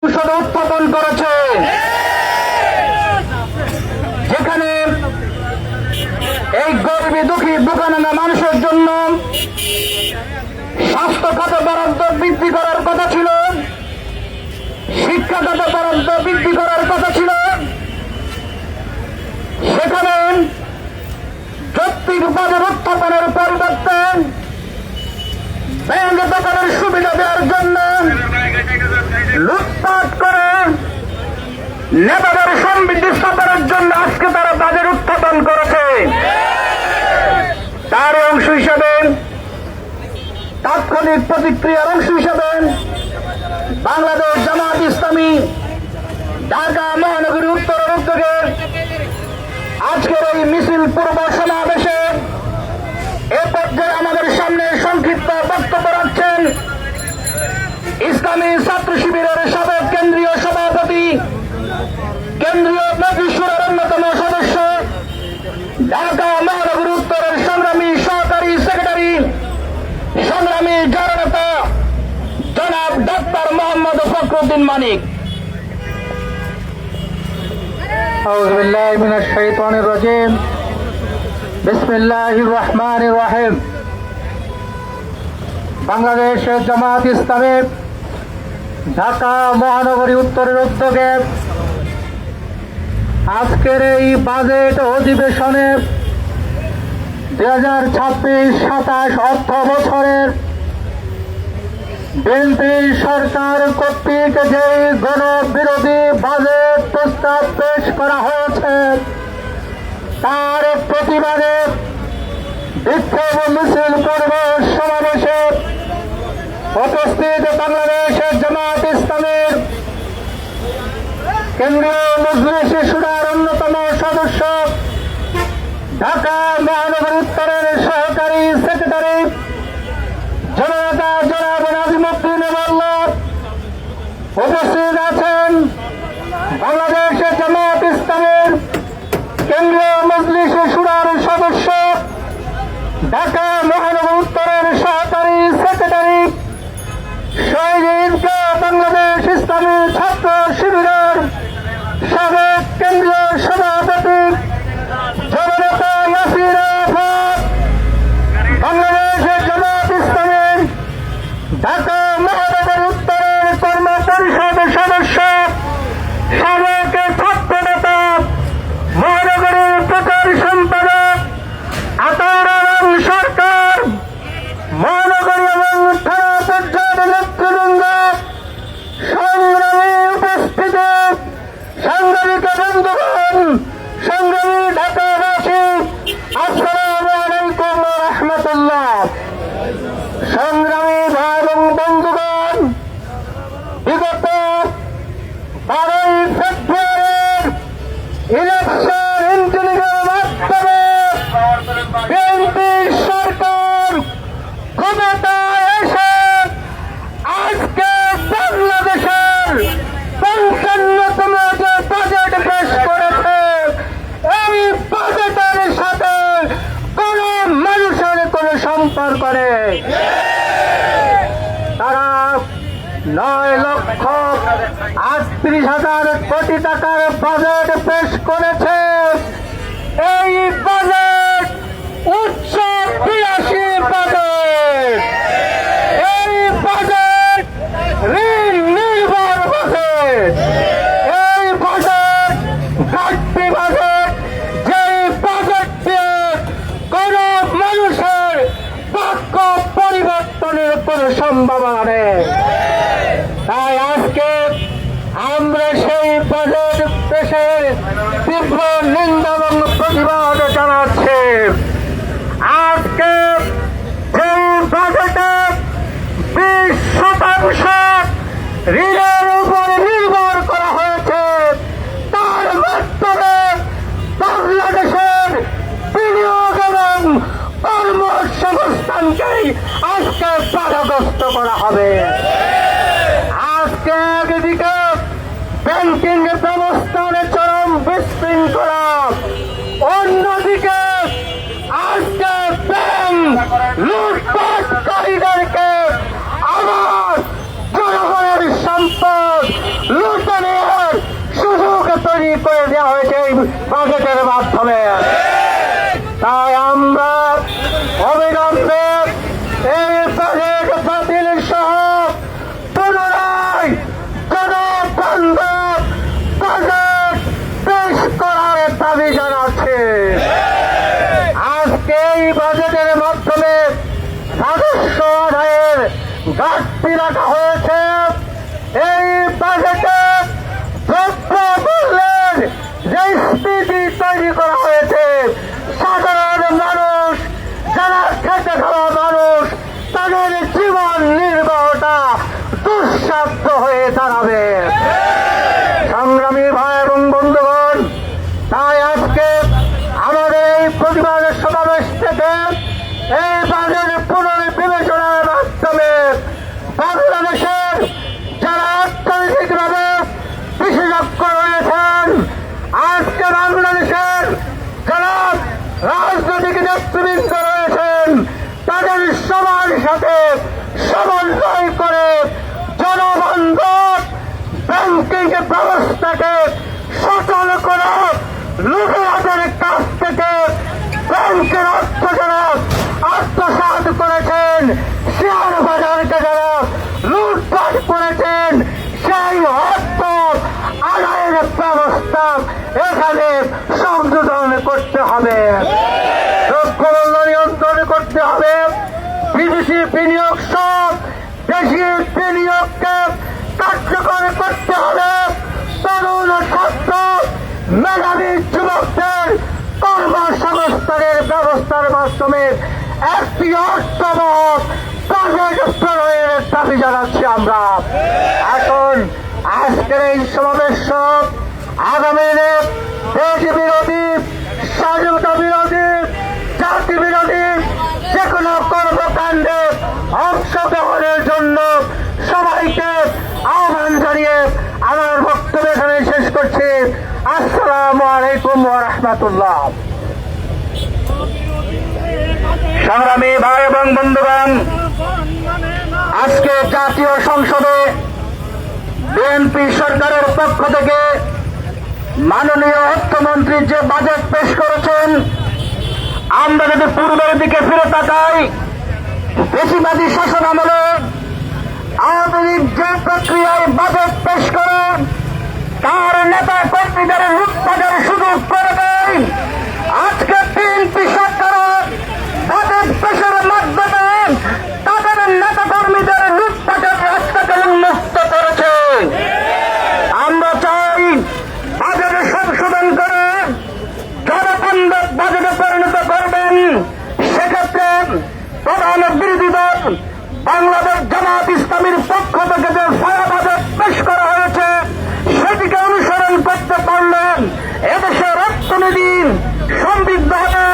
সংসদে উত্থাপন করেছে, যেখানে এই গরিবী দুঃখী বুকানাঙ্গা মানুষের জন্য স্বাস্থ্য খাতে বরাদ্দ বৃদ্ধি করার কথা ছিল, শিক্ষা খাতে বরাদ্দ বৃদ্ধি করার কথা ছিল। সেখানে যৌক্তিক বাজার উত্থাপনের পরিবর্তে ব্যাংক দোকানের সুবিধা দেওয়ার জন্য লুটপাট করে নেতাদের সমৃদ্ধি স্থাপনের জন্য আজকে তারা বাজেট উত্থাপন করেছে। তার অংশ হিসেবে, তাৎক্ষণিক প্রতিক্রিয়ার অংশ হিসেবে বাংলাদেশ জামায়াত ইসলামী ঢাকা মহানগরী উত্তরের উদ্যোগে আজকের এই মিছিল পূর্ব সমাবেশে এ পর্যায়ে আমাদের সামনে সংক্ষিপ্ত বক্তব্য রাখছেন ইসলামী ছাত্র শিবিরের সাবেক কেন্দ্রীয় সভাপতি, কেন্দ্রীয় মজলিসের অন্যতম সদস্য, ঢাকা মহানগরী উত্তরের সংগ্রামী সহকারী সেক্রেটারি, সংগ্রামী জননেতা জনাব ডাক্তার মোহাম্মদ ফখরুদ্দিন মানিক। আউযু বিল্লাহি মিনাশ শাইতানির রাজীম। বিসমিল্লাহির রহমানির রহিম। বাংলাদেশ জামায়াত ইসলামী ঢাকা মহানগরী উত্তরের উদ্যোগে আজকের এই বাজেট অধিবেশনে 2026-27 অর্থ বছরের বিএনপি সরকার কর্তৃক যে গণবিরোধী বাজেট প্রস্তাব পেশ করা হয়েছে তার প্রতিবাদে বিক্ষোভ মিছিল পূর্ব সমাবেশে উপস্থিত বাংলাদেশের জামায়াত ইসলামীর কেন্দ্রীয় মজলিস শুরার অন্যতম সদস্য, ঢাকা মহানগর উত্তরের সহকারী সেক্রেটারি জননেতা জনাব নাজিমউদ্দিন মোল্লা, উপস্থিত আছেন বাংলাদেশের জামায়াত ইসলামীর কেন্দ্রীয় মজলিস শুরার সদস্য, ঢাকা মহানগর উত্তরের সহকারী সেক্রেটারি, শহীদ বাংলাদেশ ইসলামী ছাত্র শিবিরের সাবেক কেন্দ্রীয় সভাপতি জননেতা ইয়াসির আরাফাত, বাংলাদেশের জামায়াত ইসলামীর ঢাকা মহানগর উত্তরের কর্ম পরিষদ সদস্য, সাবেক ছাত্র নেতা, মহানগরীর প্রচার সম্পাদক আতাউর রহমান সরকার, মহানগরী এবং থানা পর্যায়ের নেতৃবৃন্দ, সংগ্রামী উপস্থিতি, সাংবাদিক বন্ধুগণ, সংগ্রামী ঢাকাবাসী, আসসালামু আলাইকুম ওয়া রাহমাতুল্লাহ। সংগ্রামী ভাই এবং বন্ধুগণ, বিগত 12ই ফেব্রুয়ারির ইলেকশন ইঞ্জিনিয়ারের মাধ্যমে বিএনপি সরকার ক্ষমতায় এসে আজকে বাংলাদেশের 55তম যে বাজেট পেশ করেছে, এই বাজেটের সাথে কোন মানুষের কোন সম্পর্ক নেই। তারা 9,38,000 কোটি টাকার বাজেট পেশ করেছে। এই বাজেট উচ্চ বিলাসী বাজেট, এই বাজেট ঋণ নির্ভর বাজেট, এই বাজেট ঘাটতি বাজেট, যেই বাজেট দিয়ে কোন মানুষের বাক্য পরিবর্তনের কোন সম্ভাবনা নেই। তাই আজকে আমরা সেই বাজেট পেশের তীব্র নিন্দা এবং প্রতিবাদ জানাচ্ছি। আজকে সেই বাজেটে 20% ঋণের উপর নির্ভর করা হয়েছে, তার মাধ্যমে বাংলাদেশের বিনিয়োগ এবং কর্মসংস্থানকেই আজকে বাধাগ্রস্ত করা হবে। আজকে একদিকে ব্যাংকিং ব্যবস্থার চরম বিশৃঙ্খলা, অন্যদিকে আজকে ব্যাংক লুটপাটকারীদেরকে আবার জনগণের সম্পদ তৈরি করে দেওয়া হয়েছে এই বাজেটের মাধ্যমে। তাই আমরা অবিলম্বে এই বাজেট বাতিল সহ পুনরায় জনবান্ধব বাজেট পেশ করার দাবি জানাচ্ছে। আজকে এই বাজেটের মাধ্যমে রাজস্ব আদায়ের ঘাটতি রাখা হয়েছে। এই বাজেটে দ্রব্য মূল্যের যে স্ফীতি তৈরি করা হয়েছে, সাধারণ মানুষ যারা খেটে খাওয়া মানুষ তাদের জীবন নির্বাহটা দুঃসাধ্য হয়ে দাঁড়াবে। সংগ্রামী ভাই এবং বন্ধুগণ, তাই আজকে আমাদের এই প্রতিবাদ সমাবেশ থেকে এই বাজেট পুনর্বিবেচনার মাধ্যমে বাংলাদেশের যারা অর্থনৈতিকভাবে বিশেষজ্ঞ রয়েছেন, আজকে বাংলাদেশের যারা রাজনৈতিক নেতৃবৃন্দ রয়েছেন, তাদের সবার সাথে সমন্বয় করে জনবান্ধব ব্যাংকিং ব্যবস্থাকে সচল করে লুটেরাদের কাছ থেকে ব্যাংকের অর্থ যারা আত্মসাৎ করেছেন, শেয়ার বাজারকে যারা লুটপাট করেছেন, সেই অর্থ আদায়ের ব্যবস্থা এখানে সংযোজন করতে হবে, দ্রব্যমূল্য নিয়ন্ত্রণ করতে হবে, বিদেশি বিনিয়োগ সব দেশি বিনিয়োগকে কার্যকর করতে হবে, তরুণ ছাত্র মেধাবী যুবকদের কর্মসংস্থানের ব্যবস্থার মাধ্যমে একটি অর্থবহ বাজেট প্রণয়নের দাবি জানাচ্ছি আমরা। এখন আজকের এই সমাবেশ আগামী দিনে দেশ বিরোধী, স্বাধীনতা বিরোধী, জাতি বিরোধী যে কোনো কর্মকাণ্ডে অংশগ্রহণের জন্য সবাইকে আহ্বান জানিয়ে আমার বক্তব্য এখানে শেষ করছি। আসসালামু আলাইকুম ওয়া রাহমাতুল্লাহ। সংগ্রামী ভাই এবং বন্ধুগণ, আজকে জাতীয় সংসদে বিএনপি সরকারের পক্ষ থেকে মাননীয় অর্থমন্ত্রী যে বাজেট পেশ করেছেন, আমরা যদি পূর্বের দিকে ফিরে তাকাই, বেশিবাদী শাসন আমলে আওয়ামী লীগ যে প্রক্রিয়ায় বাজেট পেশ করেন, তার নেতা কর্মীদের লুটপাটের সুযোগ করে দেয়। আজকে বিএনপি সরকার বাজেট পেশের মাধ্যমে তাদের নেতা কর্মীদের লুটপাটের রাস্তাকে উন্মুক্ত করেছে। আমরা চাই বাজেটে সংশোধন করে জনবান্ধব বাজেটে পরিণত করবেন। সেক্ষেত্রে প্রধান বিরোধী দল বাংলাদেশ জামাত ইসলামীর পক্ষ থেকে যে ছায়া বাজেট পেশ করা হয়েছে, সেটিকে অনুসরণ করতে পারলেন এদেশের অর্থনীতি সমৃদ্ধ হবে,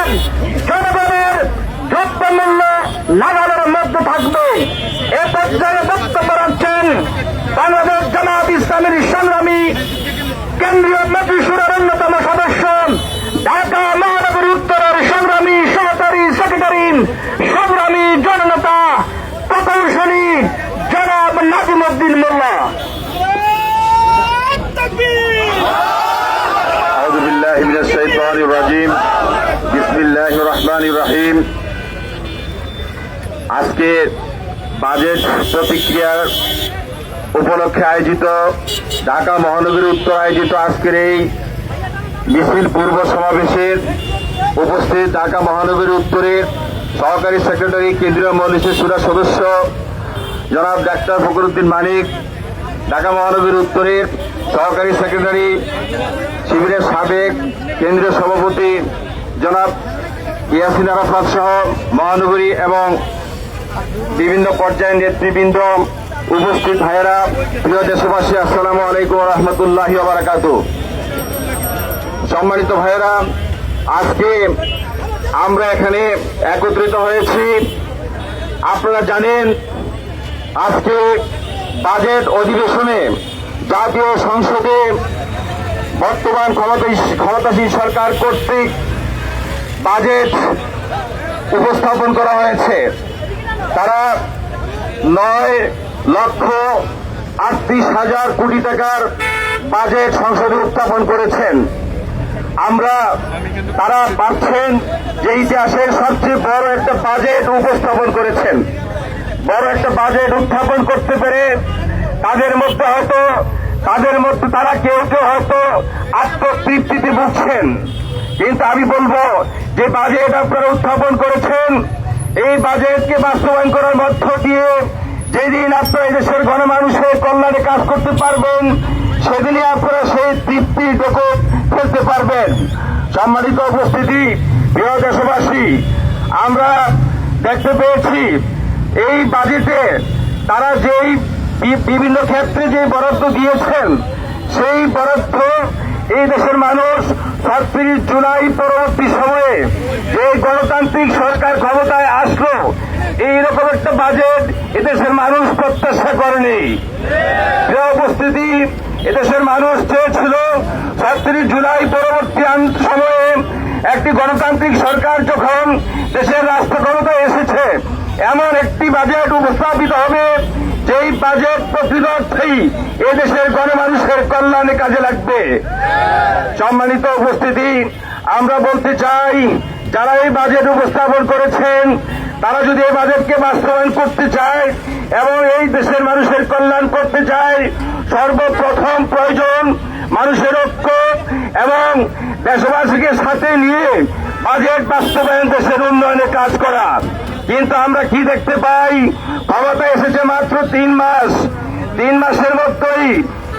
জনগণের দ্রব্যমূল্য নাগালের মধ্যে থাকবে। এ পর্যায়ে বক্তব্য রাখছেন বাংলাদেশ জামাত ইসলামীর সংগ্রামী কেন্দ্রীয় মন্ত্রিসভার অন্যতম সদস্য, ঢাকা মহানগরী উত্তরের সংগ্রামী সহকারী সেক্রেটারি, সংগ্রামী জননেতা প্রকৌশলী জনাব নাজিমউদ্দিন মোল্লা। আউযু বিল্লাহি মিনাশ শাইতানির রাজিম। বিসমিল্লাহির রহমানির রহিম। আজকে বাজেট প্রতিক্রিয়ার উপলক্ষে আয়োজিত ঢাকা মহানগরী উত্তর আয়োজিত আজকের এই মিছিল পূর্ব সমাবেশের উপস্থিত ঢাকা মহানগরী উত্তরের সহকারী সেক্রেটারি, কেন্দ্রীয় মন্ত্রিসভার সদস্য জনাব ডাক্তার ফখরুদ্দিন মানিক, ঢাকা মহানগরী উত্তরের সহকারী সেক্রেটারি, শিবিরের সাবেক কেন্দ্রীয় সভাপতি জনাব ইয়াসিন আরাফাত সহ মহানগরী এবং বিভিন্ন পর্যায়ের নেতৃবৃন্দ, উপস্থিত ভাইয়েরা, প্রিয় দেশবাসী, আসসালামু আলাইকুম ওয়া রাহমাতুল্লাহি ওয়া বারাকাতুহু। সম্মানিত ভাইয়েরা, আজকে আমরা এখানে একত্রিত হয়েছি। আপনারা জানেন আজকে বাজেট অধিবেশনে জাতীয় সংসদে বর্তমান ক্ষমতাসীন সরকার কর্তৃক বাজেট উপস্থাপন করা হয়েছে। তারা 9,38,000 কোটি টাকার বাজেট সংসদে উত্থাপন করেছেন। তারা পাচ্ছেন যে ইতিহাসের সবচেয়ে বড় একটা বাজেট উপস্থাপন করেছেন। বড় একটা বাজেট উত্থাপন করতে পেরে তাদের মধ্যে তারা কেউ কেউ হয়তো আত্মতৃপ্তিতে ভুগছেন। কিন্তু আমি বলবো যে বাজেট আপনারা উত্থাপন করেছেন, এই বাজেটকে বাস্তবায়ন করার মধ্য দিয়ে যেদিন আপনারা দেশের গণমানুষের কল্যাণে কাজ করতে পারবেন, সেদিনই আপনারা সেই তৃপ্তি জগৎ ফেলতে পারবেন। সম্মানিত উপস্থিতি, প্রিয় দেশবাসী, আমরা দেখতে পেয়েছি এই বাজেটে তারা যেই বিভিন্ন ক্ষেত্রে যে বরাদ্দ দিয়েছেন, সেই বরাদ্দ এই দেশের মানুষ ৩৬ জুলাই পরবর্তী সময়ে যে গণতান্ত্রিক সরকার ক্ষমতায় আসলো, এইরকম একটা বাজেট এদেশের মানুষ প্রত্যাশা করেনি। প্রিয় উপস্থিতি, এদেশের মানুষ চেয়েছিল ৩৬ জুলাই পরবর্তী সময়ে একটি গণতান্ত্রিক সরকার যখন দেশের রাষ্ট্র ক্ষমতায় এসেছে, এমন একটি বাজেট উপস্থাপিত হবে যেই বাজেট প্রকৃত অর্থেই এদেশের গণমানুষের কল্যাণে কাজে লাগবে। সম্মানিত উপস্থিতি, আমরা বলতে চাই, যারা এই বাজেট উপস্থাপন করেছেন, তারা যদি এই বাজেটকে বাস্তবায়ন করতে চায় এবং এই দেশের মানুষের কল্যাণ করতে চায়, সর্বপ্রথম প্রয়োজন মানুষের ঐক্য এবং দেশবাসীকে সাথে নিয়ে বাজেট বাস্তবায়ন, দেশের উন্নয়নে কাজ করা। কিন্তু আমরা কি দেখতে পাই, ক্ষমতা এসেছে মাত্র 3 মাস। 3 মাসের মধ্যেই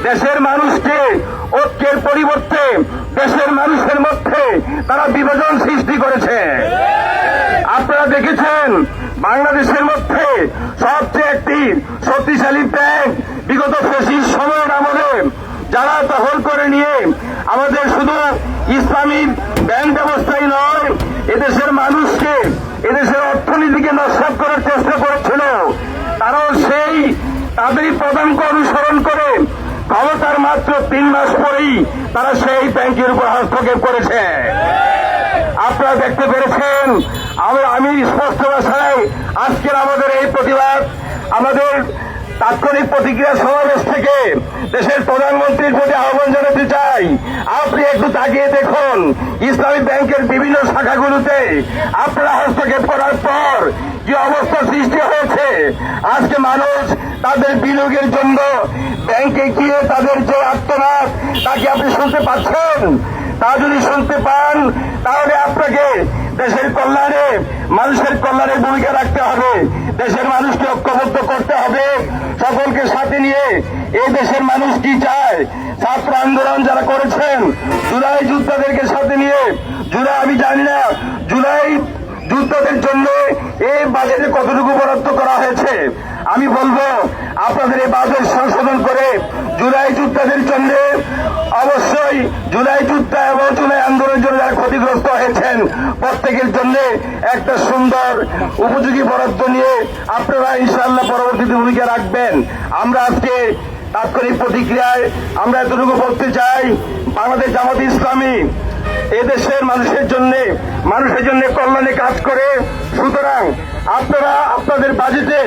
দেশের মানুষকে ঐক্যের পরিবর্তে দেশের মানুষের মধ্যে তারা বিভাজন সৃষ্টি করেছে। আপনারা দেখেছেন বাংলাদেশের মধ্যে সবচেয়ে একটি শক্তিশালী ব্যাংক বিগত ফ্যাসিস্ট সময়ের আমলে যারা দখল করে নিয়ে আমাদের শুধু ইসলামী ব্যাংক ব্যবস্থাই নয়, এদেশের মানুষকে, এদেশের অর্থনীতিকে নস্বাত করার চেষ্টা করেছিল, তারাও তাদেরই পদাঙ্ক অনুসরণ করে ক্ষমতার মাত্র 3 মাস পরেই তারা সেই ব্যাংকের উপর হস্তক্ষেপ করেছে। আপনারা দেখতে পেরেছেন। আমি স্পষ্ট ভাষায় আজকের আমাদের এই প্রতিবাদ, আমাদের তাৎক্ষণিক প্রতিক্রিয়া সমাবেশ থেকে দেশের প্রধানমন্ত্রীর প্রতি আহ্বান জানাতে চাই, আপনি একটু তাকিয়ে দেখুন ইসলামী ব্যাংকের বিভিন্ন শাখাগুলোতে আপনারা হস্তক্ষেপ করার পর যে অবস্থা সৃষ্টি হয়েছে। আজকে মানুষ তাদের বিনিয়োগের জন্য ব্যাংকে গিয়ে তাদের যে আর্তনাদ, তাকে আপনি শুনতে পাচ্ছেন? তা যদি শুনতে পান, তাহলে আপনাকে দেশের কল্যাণে, মানুষের কল্যাণে ভূমিকা রাখতে হবে। দেশের মানুষকে ঐক্যবদ্ধ করতে হবে, সকলকে সাথে নিয়ে। এই দেশের মানুষ কি চায়? ছাত্র আন্দোলন যারা করেছেন, জুলাই যোদ্ধাদেরকে সাথে নিয়ে, আমি জানি না জুলাই যোদ্ধাদের জন্য এই বাজেটে কতটুকু বরাদ্দ করা হয়েছে। আমি বলবো আপনাদের এই বাজেট সংশোধন করে জুলাই যোদ্ধাদের জন্য, অবশ্যই জুলাই যোদ্ধা এবং জুলাই আন্দোলনের জন্য যারা ক্ষতিগ্রস্ত হয়েছেন, প্রত্যেকের জন্য একটা সুন্দর উপযোগী বরাদ্দ নিয়ে আপনারা ইনশাআল্লাহ পরবর্তীতে ভূমিকা রাখবেন। আমরা আজকে তাৎক্ষণিক প্রতিক্রিয়ায় আমরা এতটুকু বলতে চাই, বাংলাদেশ জামাত ইসলামী এদেশের মানুষের জন্য কল্যাণে কাজ করে। সুতরাং আপনারা আপনাদের বাজেটে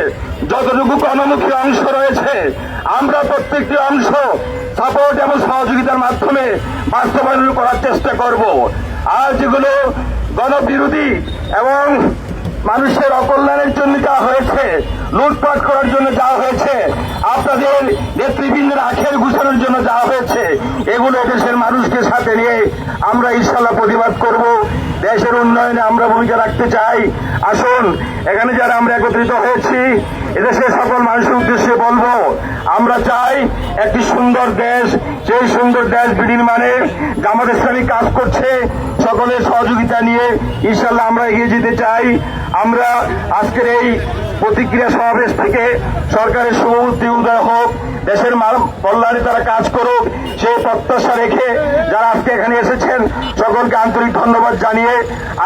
যতটুকু গণমুখী অংশ রয়েছে, আমরা প্রত্যেকটি অংশ সাপোর্ট এবং সহযোগিতার মাধ্যমে বাস্তবায়ন করার চেষ্টা করব। আর যেগুলো গণবিরোধী এবং মানুষের অকল্যাণের জন্য যা হয়েছে, লুটপাট করার জন্য যা হয়েছে, আপনাদের নেতৃবৃন্দের আখের গুছানোর জন্য যা হয়েছে, এগুলো দেশের মানুষকে সাথে নিয়ে আমরা ইনশাআল্লাহ প্রতিবাদ করব। দেশের উন্নয়নে আমরা ভূমিকা রাখতে চাই। আসুন, এখানে যারা আমরা একত্রিত হয়েছি, এদেশের সকল মানুষের উদ্দেশ্যে বলবো, আমরা চাই একটি সুন্দর দেশ। সেই সুন্দর দেশ বিনির্মাণে জামাত ইসলামী কাজ করছে। সকলের সহযোগিতা নিয়ে ইনশাআল্লাহ আমরা এগিয়ে যেতে চাই। আমরা আজকের এই প্রতিক্রিয়া সমাবেশ থেকে সরকারের শুভবুদ্ধি উদয় হোক, দেশের কল্যাণে তারা কাজ করুক, সেই প্রত্যাশা রেখে যারা আজকে এখানে এসেছেন সকলকে আন্তরিক ধন্যবাদ জানিয়ে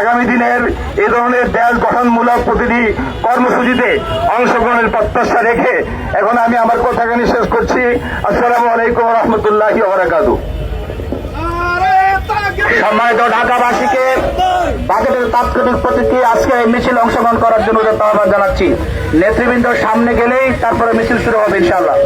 আগামী দিনের এ ধরনের দেশ গঠনমূলক প্রতিটি কর্মসূচিতে অংশগ্রহণের প্রত্যাশা রেখে এখন আমি আমার কথাখানি শেষ করছি। আসসালামু আলাইকুম ওয়া রাহমাতুল্লাহি ওয়া বারাকাতুহু। সম্মানিত ঢাকাবাসীকে বাজেটের তাৎক্ষণিক প্রতিক্রিয়া আজকে এই মিছিল অংশগ্রহণ করার জন্য আহ্বান জানাচ্ছি। নেতৃবৃন্দ সামনে গেলেই তারপরে মিছিল শুরু হবে ইনশাআল্লাহ।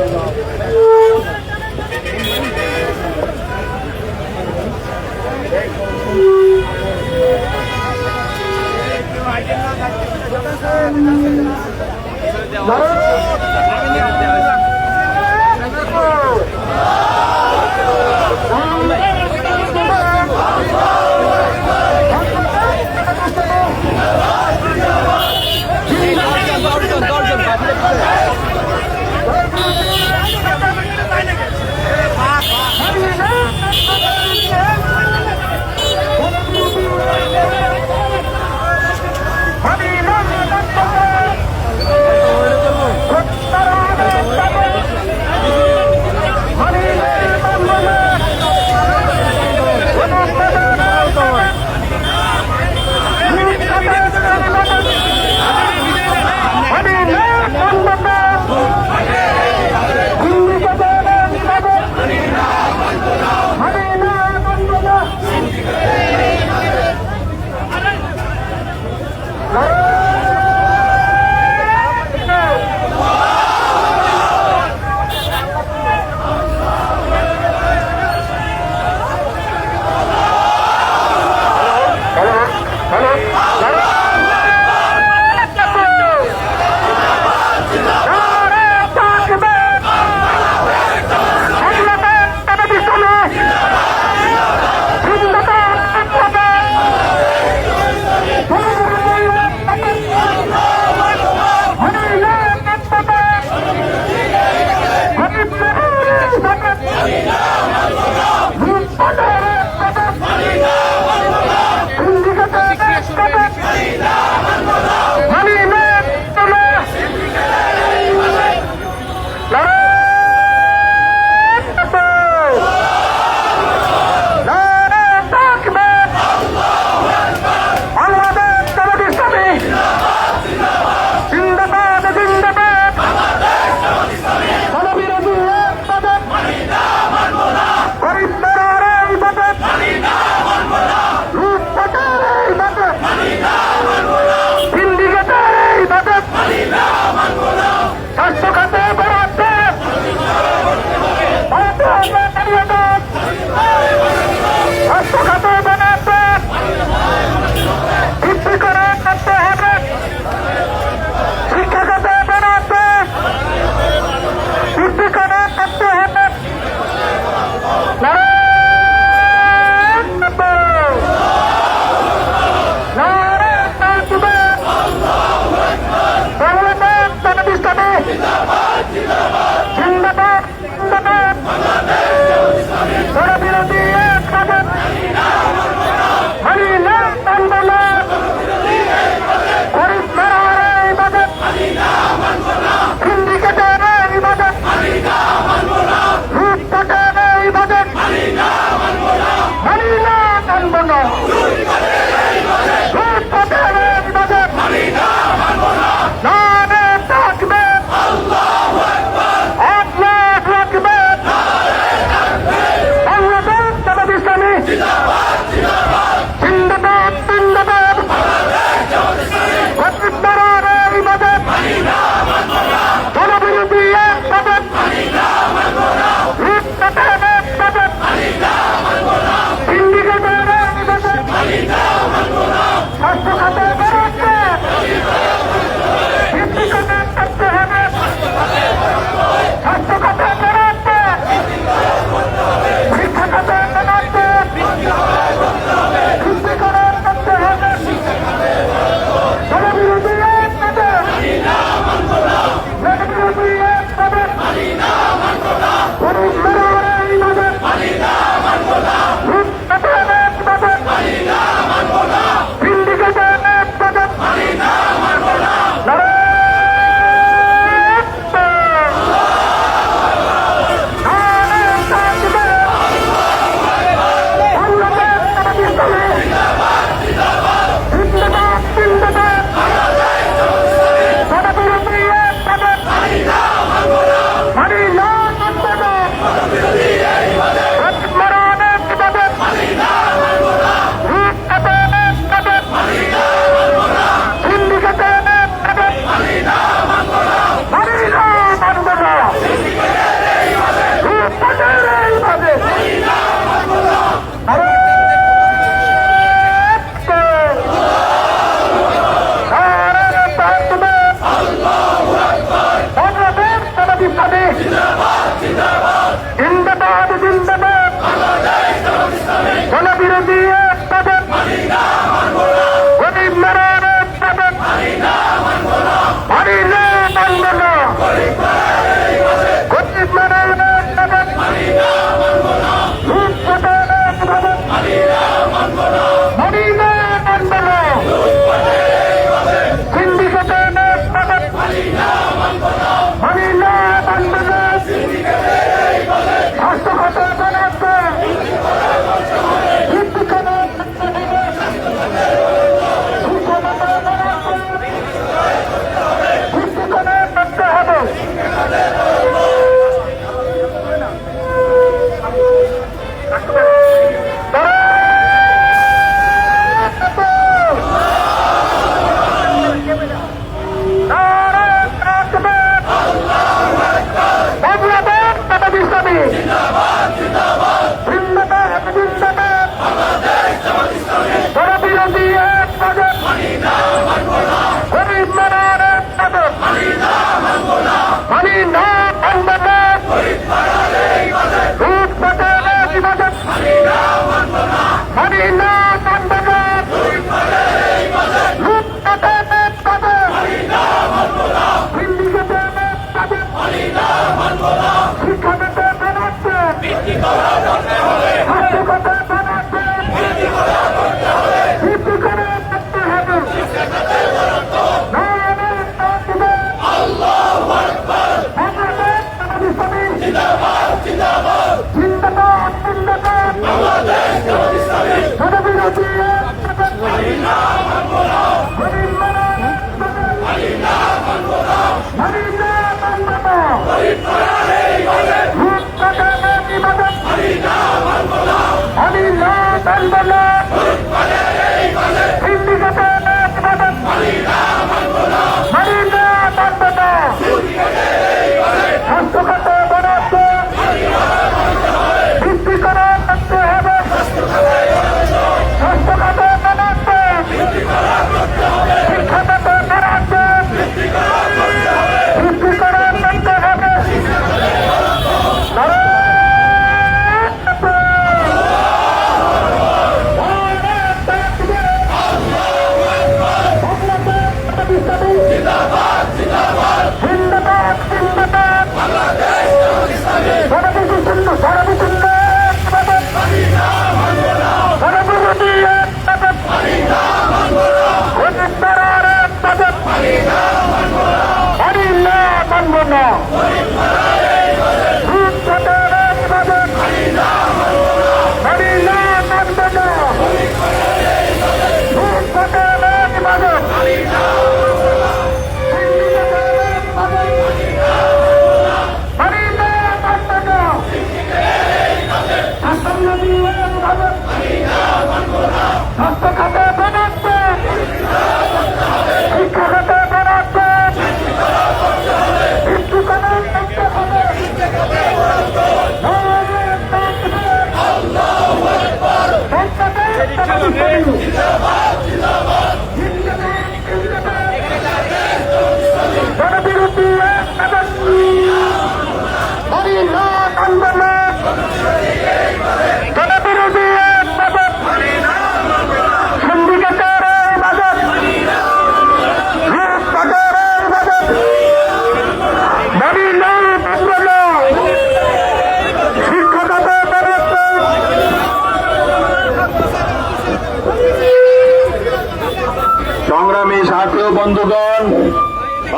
সংগ্রামী সাথী ও বন্ধুগণ,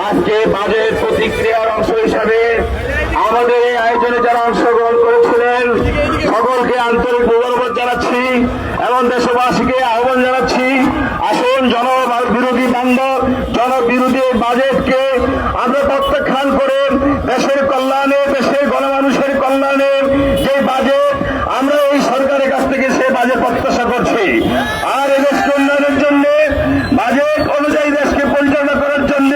আজকে বাজেট প্রতিক্রিয়ার অংশ হিসাবে আমাদের এই আয়োজনে যারা অংশগ্রহণ করেছিলেন সকলকে আন্তরিক মোবারকবাদ জানাচ্ছি এবং দেশবাসীকে আহ্বান জানাচ্ছি, আসুন জনবিরোধী বান্ধব জনবিরোধী বাজেটকে আমরা প্রত্যাখ্যান করে দেশের কল্যাণে, দেশের গণমানুষের কল্যাণে যে বাজেট আমরা এই সরকারের কাছ থেকে সে বাজেট প্রত্যাশা করছি। আর এই দেশকে উন্নয়নের জন্য বাজেট অনুযায়ী দেশকে পরিচালনা করার জন্য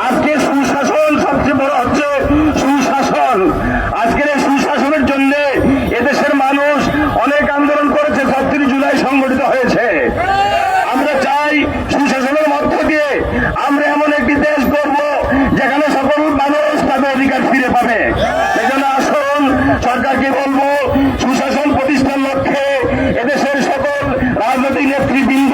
আজকে সুশাসন সবচেয়ে বড় হচ্ছে সুশাসন। আজকের এই সুশাসনের জন্য এদেশের মানুষ অনেক আন্দোলন করেছে, ৩৬ জুলাই সংগঠিত হয়েছে। আমরা চাই সুশাসনের মধ্য দিয়ে আমরা এমন একটি দেশ গড়ব যেখানে সকল মানুষ তাদের অধিকার ফিরে পাবে। সেজন্য আসুন সরকারকে বলবো সুশাসন প্রতিষ্ঠার লক্ষ্যে এদেশের সকল রাজনৈতিক নেতৃবৃন্দ